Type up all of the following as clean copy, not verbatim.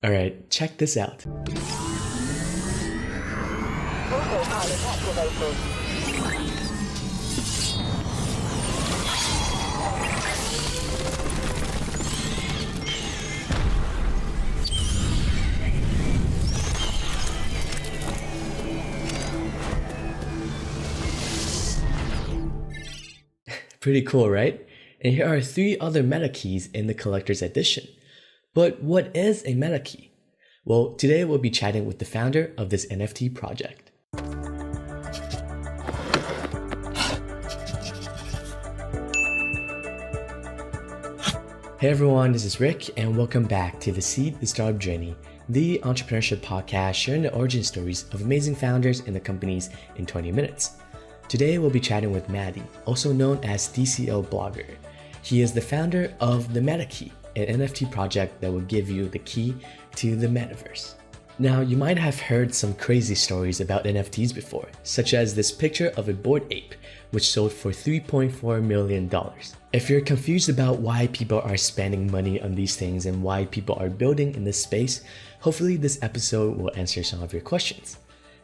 All right, check this out. Pretty cool, right? And here are 3 other Metakeys in the collector's edition. But what is a Metakey? Well, today we'll be chatting with the founder of this NFT project. Hey everyone, this is Rick, and welcome back to the Seed the Startup Journey, the entrepreneurship podcast sharing the origin stories of amazing founders and the companies in 20 minutes. Today we'll be chatting with Matty, also known as DCL Blogger. He is the founder of The Metakey, an NFT project that will give you the key to the Metaverse. Now, you might have heard some crazy stories about NFTs before, such as this picture of a bored ape, which sold for $3.4 million. If you're confused about why people are spending money on these things and why people are building in this space, hopefully this episode will answer some of your questions.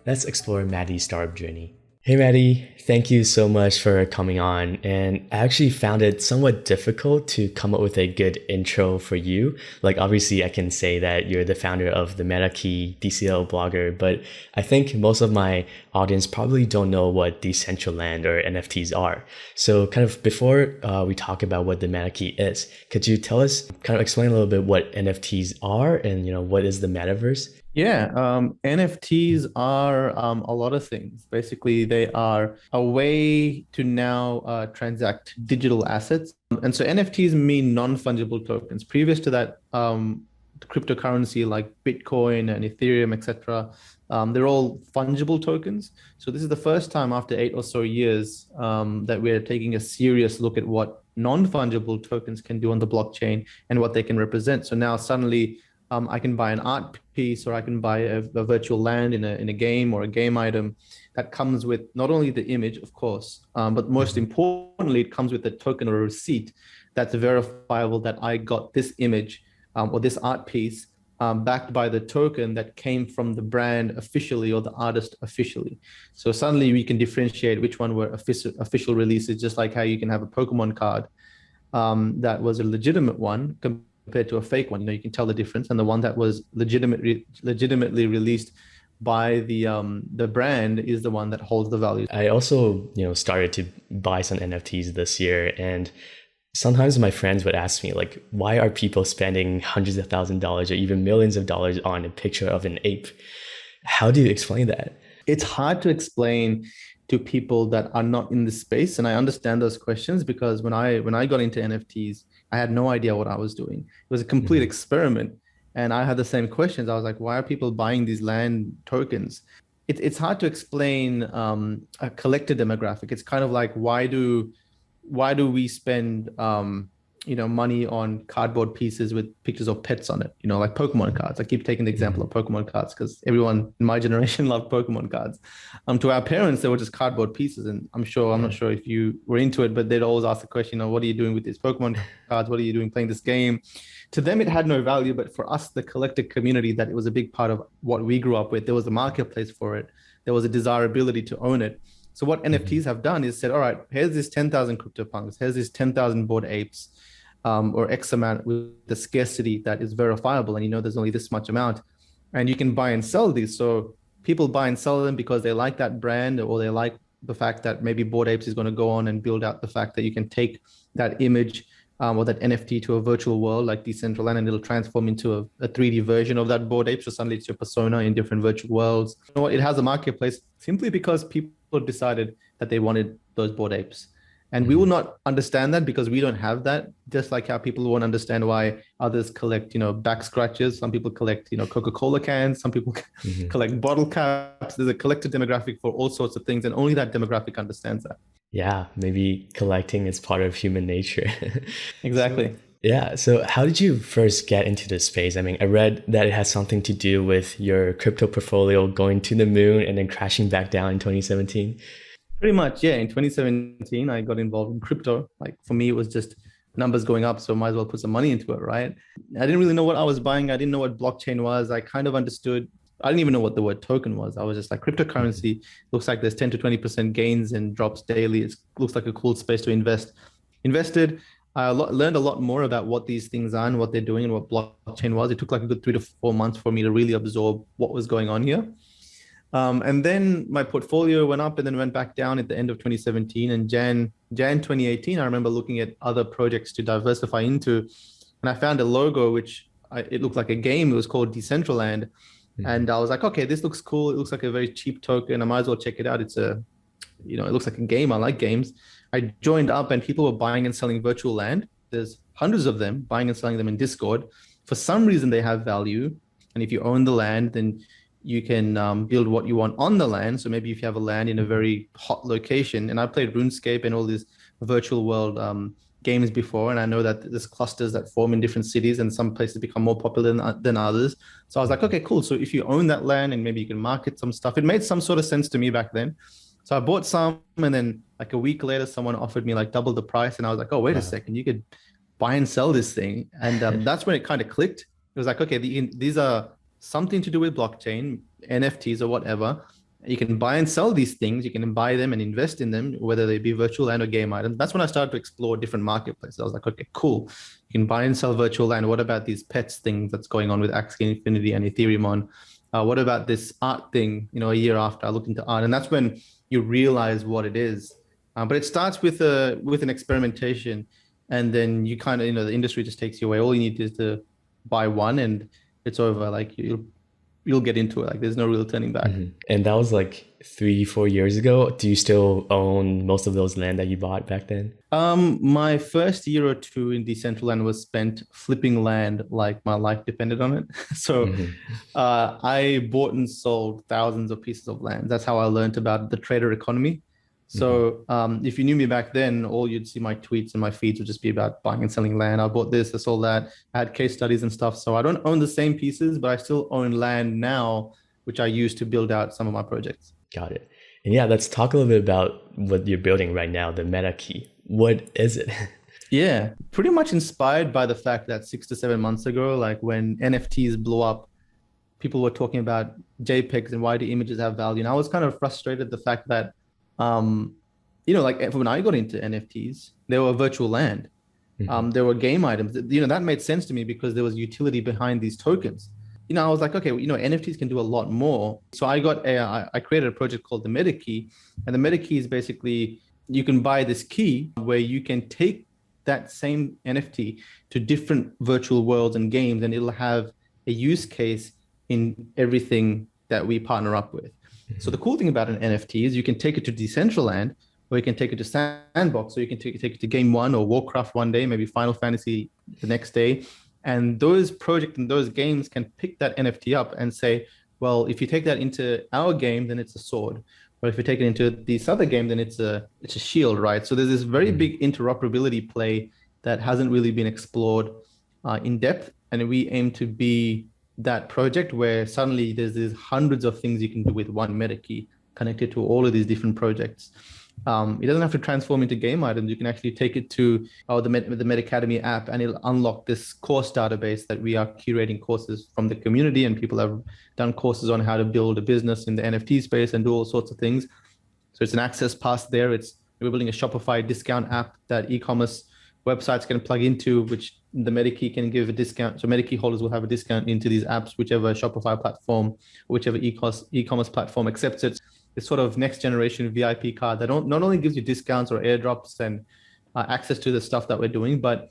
Let's explore Matty's startup journey. Hey Matty, thank you so much for coming on. And I actually found it somewhat difficult to come up with a good intro for you. Like obviously I can say that you're the founder of the Metakey, DCL Blogger, but I think most of my audience probably don't know what Decentraland or NFTs are. So kind of before we talk about what the Metakey is, could you tell us, kind of explain a little bit what NFTs are and what is the Metaverse? Yeah, NFTs are a lot of things. Basically, they are a way to now transact digital assets. And so NFTs mean non-fungible tokens. Previous to that, cryptocurrency like Bitcoin and Ethereum, etc., they're all fungible tokens. So this is the first time after 8 or so years that we're taking a serious look at what non-fungible tokens can do on the blockchain and what they can represent. So now suddenly, I can buy an art piece, or I can buy a virtual land in a game or a game item that comes with not only the image, of course, but most importantly, it comes with a token or a receipt that's verifiable that I got this image or this art piece backed by the token that came from the brand officially or the artist officially. So suddenly we can differentiate which one were official releases, just like how you can have a Pokemon card that was a legitimate one compared to a fake one. You can tell the difference, and the one that was legitimately released by the brand is the one that holds the value. I also started to buy some NFTs this year, and sometimes my friends would ask me like, why are people spending hundreds of thousands of dollars or even millions of dollars on a picture of an ape? How do you explain that? It's hard to explain to people that are not in the space, and I understand those questions because when I got into NFTs, I had no idea what I was doing. It was a complete experiment. And I had the same questions. I was like, why are people buying these land tokens? It's hard to explain a collector demographic. It's kind of like, why do we spend money on cardboard pieces with pictures of pets on it, like Pokemon cards. I keep taking the example of Pokemon cards because everyone in my generation loved Pokemon cards. To our parents, they were just cardboard pieces. And I'm not sure if you were into it, but they'd always ask the question, what are you doing with these Pokemon cards? What are you doing playing this game? To them, it had no value. But for us, the collector community, that it was a big part of what we grew up with. There was a marketplace for it. There was a desirability to own it. So what NFTs have done is said, all right, here's this 10,000 CryptoPunks, here's this 10,000 bored apes, or X amount with the scarcity that is verifiable. And there's only this much amount. And you can buy and sell these. So people buy and sell them because they like that brand, or they like the fact that maybe Bored Apes is going to go on and build out the fact that you can take that image or that NFT to a virtual world like Decentraland, and it'll transform into a 3D version of that Bored Ape. So suddenly it's your persona in different virtual worlds. It has a marketplace simply because people decided that they wanted those Bored Apes. And we will not understand that because we don't have that, just like how people won't understand why others collect, back scratches. Some people collect, Coca-Cola cans. Some people collect bottle caps. There's a collector demographic for all sorts of things, and only that demographic understands that. Yeah, maybe collecting is part of human nature. Exactly. So how did you first get into this space? I mean, I read that it has something to do with your crypto portfolio going to the moon and then crashing back down in 2017. Pretty much, yeah. In 2017, I got involved in crypto. Like for me, it was just numbers going up, so might as well put some money into it, right? I didn't really know what I was buying. I didn't know what blockchain was. I kind of understood. I didn't even know what the word token was. I was just like, cryptocurrency looks like there's 10 to 20% gains and drops daily. It looks like a cool space to invest. Invested. I learned a lot more about what these things are and what they're doing and what blockchain was. It took like a good 3 to 4 months for me to really absorb what was going on here. And then my portfolio went up and then went back down at the end of 2017. And Jan 2018, I remember looking at other projects to diversify into. And I found a logo, it looked like a game. It was called Decentraland. And I was like, okay, this looks cool. It looks like a very cheap token. I might as well check it out. It looks like a game. I like games. I joined up and people were buying and selling virtual land. There's hundreds of them buying and selling them in Discord. For some reason, they have value. And if you own the land, then you can build what you want on the land. So maybe if you have a land in a very hot location, and I played RuneScape and all these virtual world games before, and I know that there's clusters that form in different cities and some places become more popular than others. So I was like, okay, cool. So if you own that land and maybe you can market some stuff, it made some sort of sense to me back then. So I bought some, and then like a week later, someone offered me like double the price. And I was like, oh, wait a second, you could buy and sell this thing. And that's when it kind of clicked. It was like, okay, these are something to do with blockchain, NFTs or whatever. You can buy and sell these things. You can buy them and invest in them, whether they be virtual land or game items. That's when I started to explore different marketplaces. I was like, okay, cool. You can buy and sell virtual land. What about these pets things that's going on with Axie Infinity and Ethereum on? What about this art thing? A year after I looked into art, and that's when you realize what it is. But it starts with an experimentation, and then you kind of, the industry just takes you away. All you need is to buy one, and it's over. Like you'll get into it. Like there's no real turning back. And that was like 3-4 years ago. Do you still own most of those land that you bought back then? My first year or two in Decentraland was spent flipping land like my life depended on it. So I bought and sold thousands of pieces of land. That's how I learned about the trader economy. So if you knew me back then, all you'd see my tweets and my feeds would just be about buying and selling land. I bought this, I sold that. I had case studies and stuff. So I don't own the same pieces, but I still own land now, which I use to build out some of my projects. Got it. And yeah, let's talk a little bit about what you're building right now, the Metakey. What is it? Yeah, pretty much inspired by the fact that 6 to 7 months ago, like when NFTs blew up, people were talking about JPEGs and why do images have value. And I was kind of frustrated the fact that like when I got into NFTs, there were virtual land. There were game items. That made sense to me because there was utility behind these tokens. I was like, okay, NFTs can do a lot more. So I created a project called The Metakey. And The Metakey is basically, you can buy this key where you can take that same NFT to different virtual worlds and games, and it'll have a use case in everything that we partner up with. So the cool thing about an NFT is you can take it to Decentraland, or you can take it to Sandbox, or you can take it to Game One or Warcraft one day, maybe Final Fantasy the next day. And those projects and those games can pick that NFT up and say, well, if you take that into our game, then it's a sword. Or if you take it into this other game, then it's a shield, right? So there's this very big interoperability play that hasn't really been explored in depth. And we aim to be that project where suddenly there's these hundreds of things you can do with one Metakey connected to all of these different projects. It doesn't have to transform into game items. You can actually take it to the Metacademy app, and it'll unlock this course database that we are curating courses from the community, and people have done courses on how to build a business in the NFT space and do all sorts of things. So it's an access pass there. We're building a Shopify discount app that e-commerce websites can plug into, which the Metakey can give a discount. So Metakey holders will have a discount into these apps, whichever Shopify platform, whichever e-commerce platform accepts it. This sort of next generation VIP card that not only gives you discounts or airdrops and access to the stuff that we're doing, but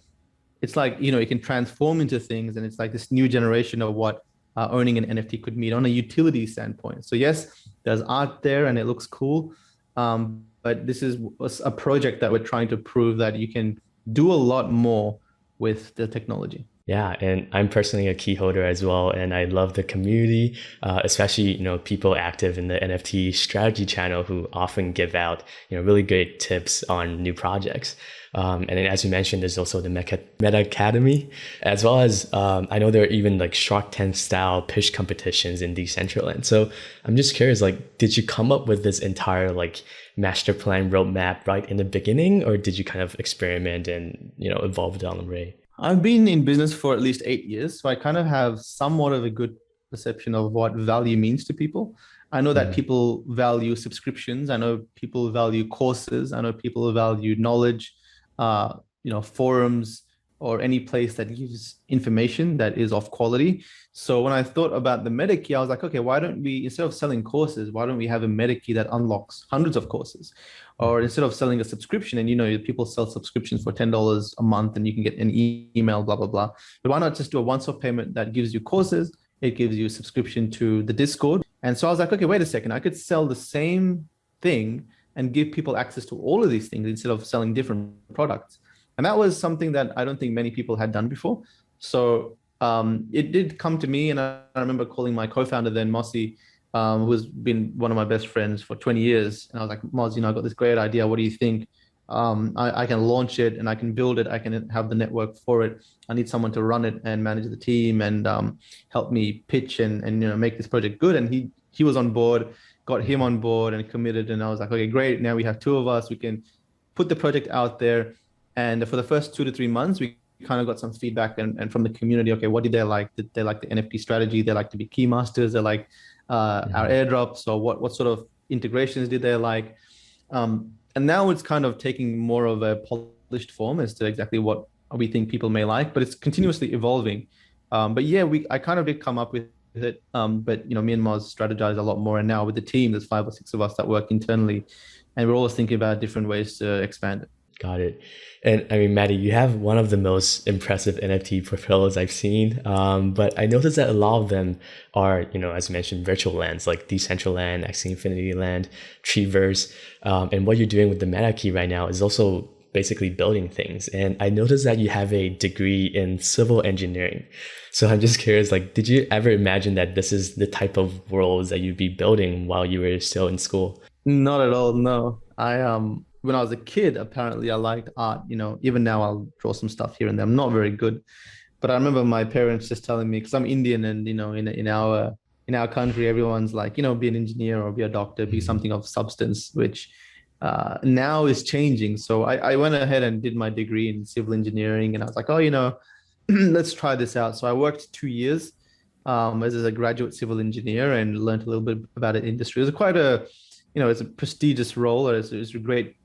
it's like, it can transform into things. And it's like this new generation of what owning an NFT could mean on a utility standpoint. So yes, there's art there and it looks cool. But this is a project that we're trying to prove that you can do a lot more with the technology. Yeah, and I'm personally a key holder as well, and I love the community, especially people active in the NFT strategy channel who often give out really great tips on new projects. And then, as you mentioned, there's also the Meta Academy, as well as I know there are even like Shark Tank style pitch competitions in Decentraland. So I'm just curious, like, did you come up with this entire like master plan roadmap right in the beginning, or did you kind of experiment and evolve down the way? I've been in business for at least 8 years, so I kind of have somewhat of a good perception of what value means to people. I know that Mhm. people value subscriptions. I know people value courses. I know people value knowledge, forums or any place that gives information that is of quality. So when I thought about the Metakey, I was like, okay, why don't we, instead of selling courses, why don't we have a Metakey that unlocks hundreds of courses? Or instead of selling a subscription, and people sell subscriptions for $10 a month and you can get an email, blah blah blah, but why not just do a once-off payment that gives you courses, it gives you a subscription to the Discord? And so I was like, okay, wait a second, I could sell the same thing and give people access to all of these things instead of selling different products. And that was something that I don't think many people had done before. So it did come to me, and I remember calling my co-founder then, Mossy, who's been one of my best friends for 20 years. And I was like, Moz, I got this great idea. What do you think? I can launch it and I can build it. I can have the network for it. I need someone to run it and manage the team and help me pitch and make this project good. And he was on board, got him on board and committed. And I was like, okay, great. Now we have two of us. We can put the project out there. And for the first 2 to 3 months, we kind of got some feedback and from the community. Okay, what did they like? Did they like the NFT strategy? They like to be key masters. They like our airdrops, or what sort of integrations did they like? And now it's kind of taking more of a polished form as to exactly what we think people may like, but it's continuously evolving. But yeah, I kind of did come up with it. But me and Moz strategize a lot more, and now with the team, there's 5 or 6 of us that work internally, and we're always thinking about different ways to expand it. Got it. And I mean, Matty, you have one of the most impressive NFT portfolios I've seen. But I noticed that a lot of them are, as you mentioned, virtual lands like Decentraland, Axie Infinity Land, Treeverse. And what you're doing with the Metakey right now is also basically building things. And I noticed that you have a degree in civil engineering. So I'm just curious, like, did you ever imagine that this is the type of worlds that you'd be building while you were still in school? Not at all. No, I when I was a kid, apparently I liked art. Even now I'll draw some stuff here and there. I'm not very good, but I remember my parents just telling me, because I'm Indian, and in our country, everyone's like, be an engineer or be a doctor, be Mhm. something of substance, which now is changing. So I went ahead and did my degree in civil engineering, and I was like, oh, let's try this out. So I worked 2 years as a graduate civil engineer and learned a little bit about the industry. It was quite it's a prestigious role, or it's a great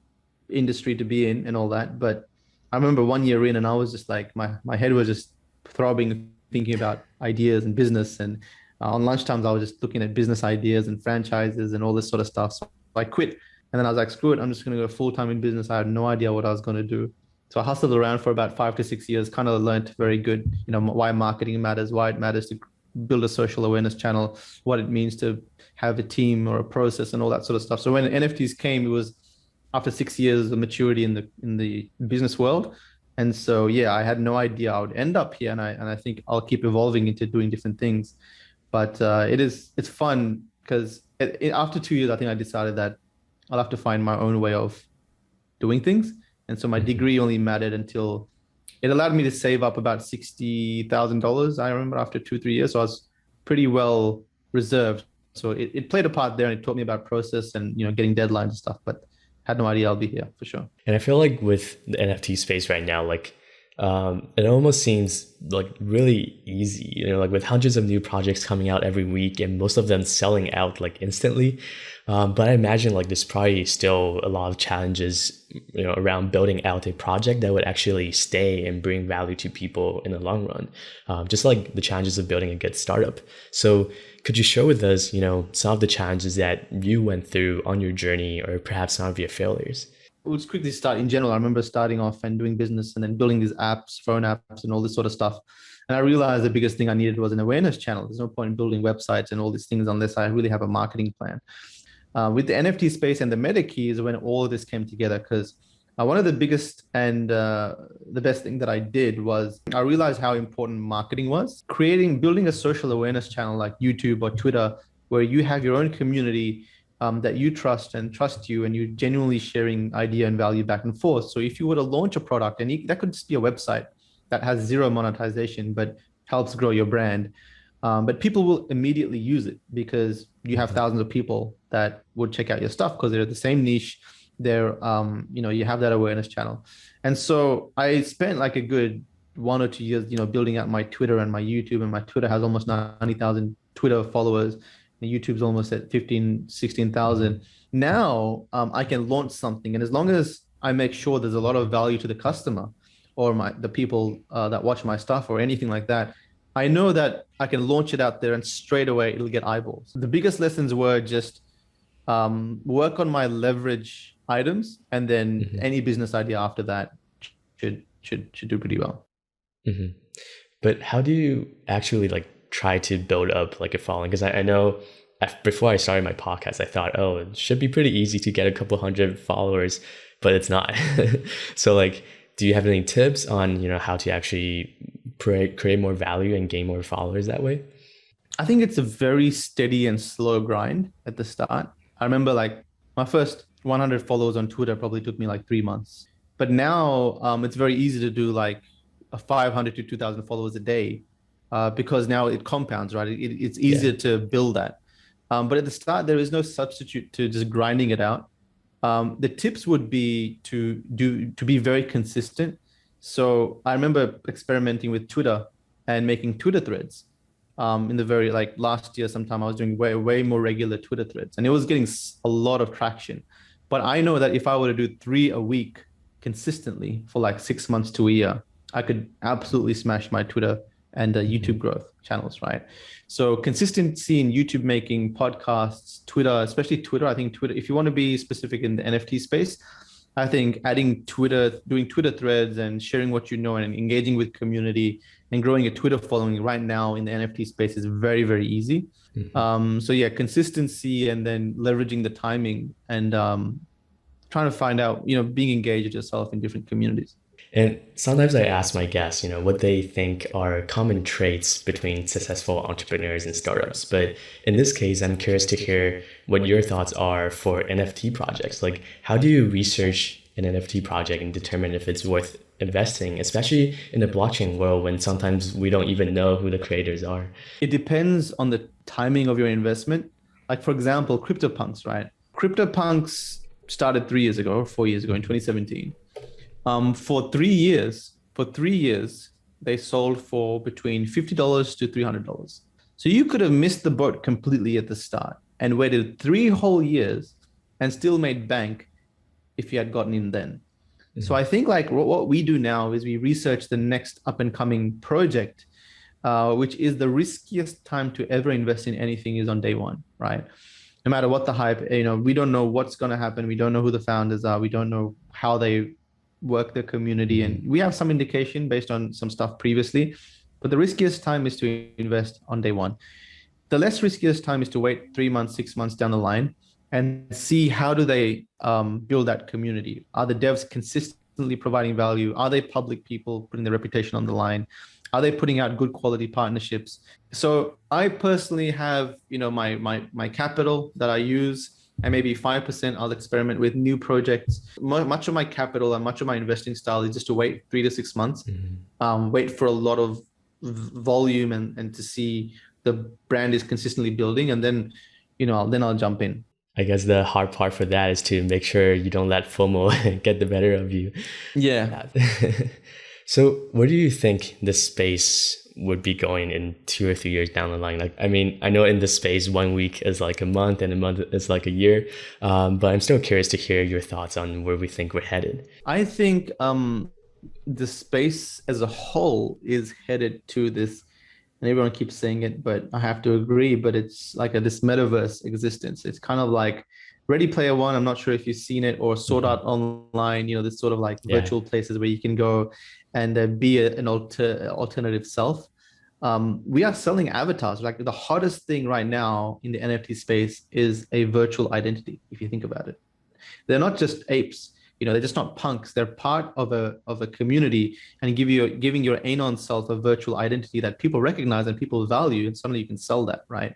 industry to be in and all that. But I remember 1 year in, and I was just like, my head was just throbbing, thinking about ideas and business. And on lunchtimes, I was just looking at business ideas and franchises and all this sort of stuff. So I quit, and then I was like, screw it, I'm just going to go full time in business. I had no idea what I was going to do. So I hustled around for about 5 to 6 years, kind of learned very good, why marketing matters, why it matters to build a social awareness channel, what it means to have a team or a process and all that sort of stuff. So when NFTs came, it was after 6 years of maturity in the business world. And so yeah, I had no idea I would end up here, and I think I'll keep evolving into doing different things. But it's fun because after 2 years, I think I decided that I'll have to find my own way of doing things. And so my Mhm. degree only mattered until it allowed me to save up about $60,000. I remember after 2, 3 years, so I was pretty well reserved. So it played a part there, and it taught me about process and getting deadlines and stuff. But had no idea I'll be here for sure. And I feel like with the NFT space right now, like it almost seems like really easy, like with hundreds of new projects coming out every week and most of them selling out like instantly. But I imagine like there's probably still a lot of challenges, around building out a project that would actually stay and bring value to people in the long run. Just like the challenges of building a good startup. So could you share with us, some of the challenges that you went through on your journey or perhaps some of your failures? We'll just quickly start in general. I remember starting off and doing business and then building these apps, phone apps, and all this sort of stuff. And I realized the biggest thing I needed was an awareness channel. There's no point in building websites and all these things unless I really have a marketing plan. With the NFT space and the meta keys, when all of this came together, because One of the biggest and the best thing that I did was I realized how important marketing was. Building a social awareness channel like YouTube or Twitter, where you have your own community that you trust and trust you, and you're genuinely sharing idea and value back and forth. So if you were to launch a product, and that could just be a website that has zero monetization, but helps grow your brand. But people will immediately use it because you have thousands of people that would check out your stuff because they're the same niche. You have that awareness channel. And so I spent like a good 1 or 2 years, building out my Twitter and my YouTube, and my Twitter has almost 90,000 Twitter followers. And YouTube's almost at 15, 16,000. Now I can launch something. And as long as I make sure there's a lot of value to the customer or the people that watch my stuff or anything like that, I know that I can launch it out there and straight away it'll get eyeballs. The biggest lessons were just work on my leverage items, and then any business idea after that should do pretty well. But how do you actually like try to build up like a following? Because I know before I started my podcast, I thought, oh, it should be pretty easy to get a couple hundred followers, but it's not. So like, do you have any tips on, how to actually create more value and gain more followers that way? I think it's a very steady and slow grind at the start. I remember like my first 100 followers on Twitter probably took me like 3 months. But now it's very easy to do like a 500 to 2,000 followers a day because now it compounds, right? It's easier to build that. But at the start, there is no substitute to just grinding it out. The tips would be to be very consistent. So I remember experimenting with Twitter and making Twitter threads. In the very like last year, sometime I was doing way more regular Twitter threads, and it was getting a lot of traction. But I know that if I were to do 3 a week consistently for like 6 months to a year, I could absolutely smash my Twitter and YouTube growth channels, right? So consistency in YouTube making, podcasts, Twitter, especially Twitter. I think Twitter, if you want to be specific in the NFT space, I think adding Twitter, doing Twitter threads and sharing what you know and engaging with community and growing a Twitter following right now in the NFT space is very, very easy. So yeah, consistency and then leveraging the timing and trying to find out, being engaged yourself in different communities. And sometimes I ask my guests, what they think are common traits between successful entrepreneurs and startups. But in this case, I'm curious to hear what your thoughts are for NFT projects. Like, how do you research an NFT project and determine if it's worth investing, especially in the blockchain world when sometimes we don't even know who the creators are? It depends on the timing of your investment. Like, for example, CryptoPunks, right? CryptoPunks started 3 years ago or 4 years ago in 2017. For 3 years, they sold for between $50 to $300. So you could have missed the boat completely at the start and waited 3 whole years and still made bank if you had gotten in then. So I think like what we do now is we research the next up and coming project, which is the riskiest time to ever invest in anything is on day one, right? No matter what the hype, we don't know what's going to happen. We don't know who the founders are. We don't know how they work their community. And we have some indication based on some stuff previously, but the riskiest time is to invest on day one. The less riskiest time is to wait 3 months, 6 months down the line and see how do they build that community. Are the devs consistently providing value? Are they public people putting their reputation on the line? Are they putting out good quality partnerships? So I personally have, my capital that I use, and maybe 5% I'll experiment with new projects. Much of my capital and much of my investing style is just to wait 3 to 6 months, wait for a lot of volume and to see the brand is consistently building, and then, I'll jump in. I guess the hard part for that is to make sure you don't let FOMO get the better of you. Yeah. So where do you think this space would be going in 2 or 3 years down the line? Like, I mean, I know in this space, 1 week is like a month and a month is like a year. But I'm still curious to hear your thoughts on where we think we're headed. I think the space as a whole is headed to this, and everyone keeps saying it, but I have to agree, but it's like this metaverse existence. It's kind of like Ready Player One. I'm not sure if you've seen it, or Sword Art Online, this sort of like virtual places where you can go and be an alternative self. We are selling avatars. Like the hottest thing right now in the NFT space is a virtual identity, if you think about it. They're not just apes. they're just not punks. They're part of a community, and giving your anon self a virtual identity that people recognize and people value, and suddenly you can sell that, right?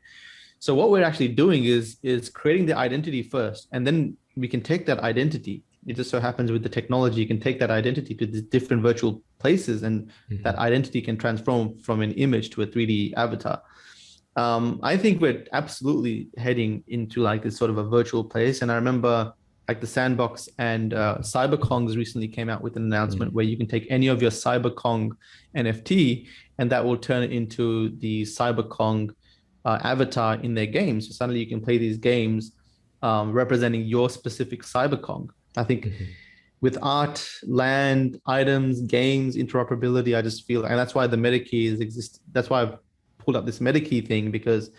So what we're actually doing is creating the identity first, and then we can take that identity. It just so happens with the technology, you can take that identity to the different virtual places, and that identity can transform from an image to a 3D avatar. I think we're absolutely heading into like this sort of a virtual place. And I remember like the Sandbox and CyberKongz recently came out with an announcement where you can take any of your CyberKong NFT, and that will turn it into the CyberKong avatar in their games. So suddenly you can play these games representing your specific CyberKong. I think with art, land, items, games, interoperability, I just feel, and that's why the Metakey exists. That's why I've pulled up this Metakey thing, because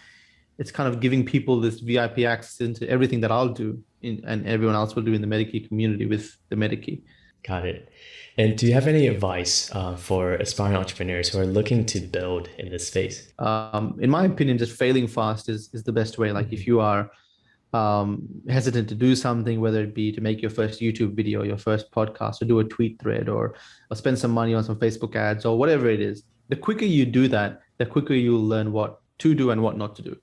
it's kind of giving people this VIP access into everything that I'll do and everyone else will do in the Metakey community with the Metakey. Got it. And do you have any advice for aspiring entrepreneurs who are looking to build in this space? In my opinion, just failing fast is the best way. Like if you are hesitant to do something, whether it be to make your first YouTube video, your first podcast, or do a tweet thread, or spend some money on some Facebook ads, or whatever it is, the quicker you do that, the quicker you'll learn what to do and what not to do.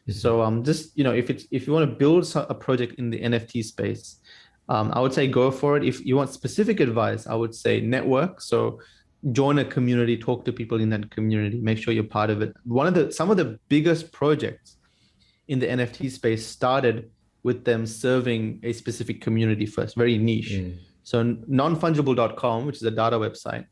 So just, if you want to build a project in the NFT space, I would say go for it. If you want specific advice, I would say network. So join a community, talk to people in that community, make sure you're part of it. Some of the biggest projects in the NFT space started with them serving a specific community first, very niche. So nonfungible.com, which is a data website,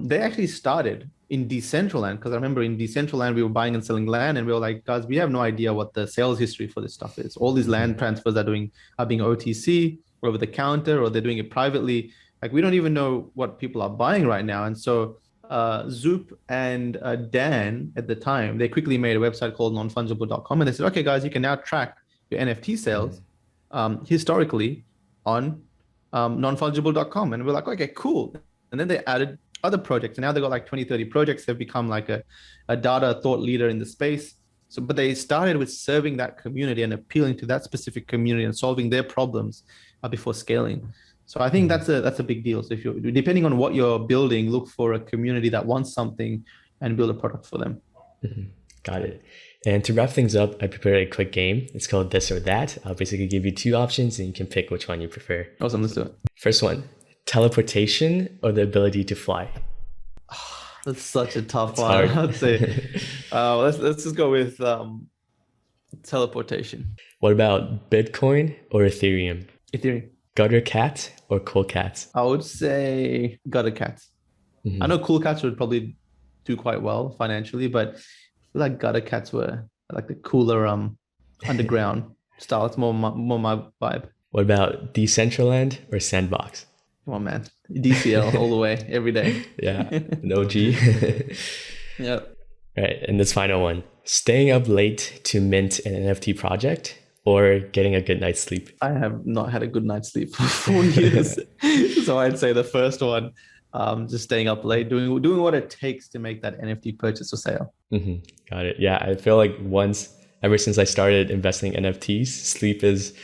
they actually started in Decentraland, because I remember in Decentraland we were buying and selling land, and we were like, guys, we have no idea what the sales history for this stuff is. All these land transfers are being OTC or over the counter, or they're doing it privately. Like we don't even know what people are buying right now. And so Zoop and Dan at the time, they quickly made a website called nonfungible.com, and they said, okay, guys, you can now track your NFT sales historically on nonfungible.com. And we're like, okay, cool. And then they added other projects, and now they've got like 20, 30 projects. They've become like a data thought leader in the space. So, but they started with serving that community and appealing to that specific community and solving their problems before scaling. So I think that's a big deal. So if you're, depending on what you're building, look for a community that wants something and build a product for them. Got it. And to wrap things up, I prepared a quick game. It's called This or That. I'll basically give you two options and you can pick which one you prefer. Awesome, let's do it. First one, teleportation or the ability to fly? That's such a tough one. I'd say let's just go with teleportation. What about Bitcoin or Ethereum? Ethereum. Gutter cats or cool cats? I would say gutter cats. I know cool cats would probably do quite well financially, but I feel like gutter cats were like the cooler underground style. It's more my vibe. What about Decentraland or Sandbox? Come on, man. DCL all the way, every day. Yeah, an OG. Yep. Right, and this final one. Staying up late to mint an NFT project or getting a good night's sleep? I have not had a good night's sleep for 4 years. So I'd say the first one, just staying up late, doing what it takes to make that NFT purchase or sale. Got it. Yeah, I feel like ever since I started investing in NFTs, sleep is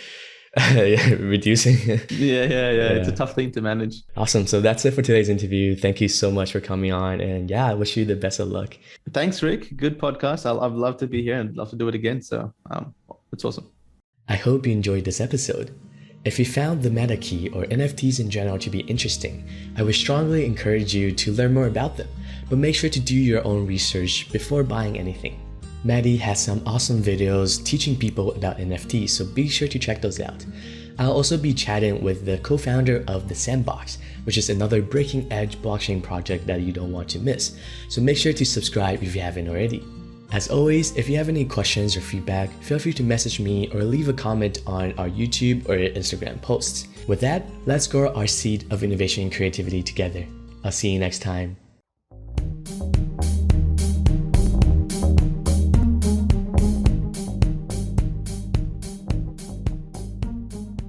reducing. Yeah. It's a tough thing to manage. Awesome. So that's it for today's interview. Thank you so much for coming on. And yeah, I wish you the best of luck. Thanks, Rick. Good podcast. I'd love to be here and love to do it again. So it's awesome. I hope you enjoyed this episode. If you found the Metakey or NFTs in general to be interesting, I would strongly encourage you to learn more about them, but make sure to do your own research before buying anything. Matty has some awesome videos teaching people about NFTs, so be sure to check those out. I'll also be chatting with the co-founder of The Sandbox, which is another breaking edge blockchain project that you don't want to miss, so make sure to subscribe if you haven't already. As always, if you have any questions or feedback, feel free to message me or leave a comment on our YouTube or Instagram posts. With that, let's grow our seed of innovation and creativity together. I'll see you next time.